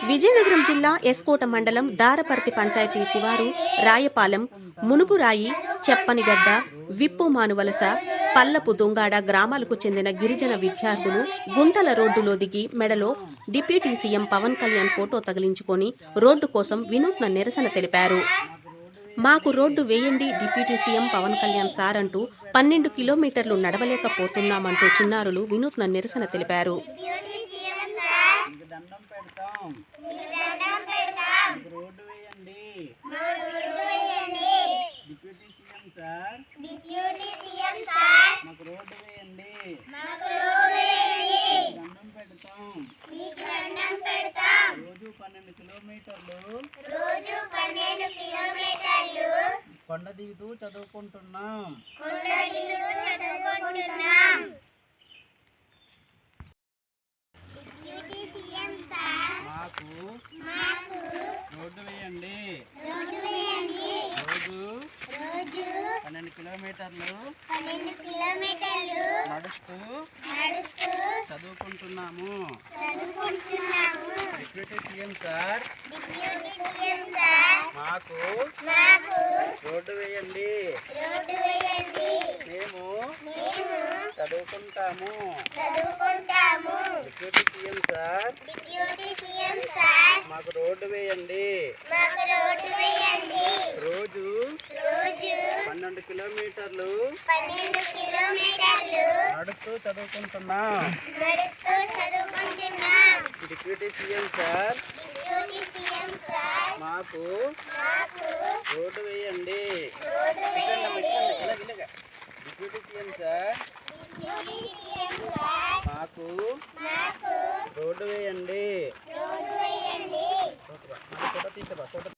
విజయనగరం జిల్లా ఎస్కోట మండలం దారపర్తి పంచాయతీ శివారు రాయపాలెం, మునుపురాయి, చెప్పనిగడ్డ, విప్పు మానువలస, పల్లపు దుంగాడ గ్రామాలకు చెందిన గిరిజన విద్యార్థులు గుంతల రోడ్డులో దిగి మెడలో deputy CM Pawan Kalyan photo తగిలించుకొని రోడ్డు కోసం వినూత్న నిరసన తెలిపారు. మాకు రోడ్డు వేయండి deputy CM Pawan Kalyan sir అంటూ 12 కిలోమీటర్లు నడవలేకపోతున్నామంటూ చిన్నారులు వినూత్న నిరసన తెలిపారు. కొండ దిగుతూ చదువుకుంటున్నాం. మాకు రోడ్డు వేయండి. రోజు 12 కిలోమీటర్లు నడుస్తూ చదువుకుంటున్నాము. డిప్యూటీ సీఎం సార్ మాకు రోడ్డు వేయండి. మేము చదువుకుంటాము. డిప్యూటీ సీఎం సార్ మాకు రోడ్డు వేయండి. రోజు 12 కిలోమీటర్లు నడుస్తూ చదువుకుంటున్నాం. డిప్యూటీ సీఎం సార్ మాకు రోడ్డు వేయండి. డిప్యూటీ సీఎం సార్ మాకు రోడ్డు వేయండి.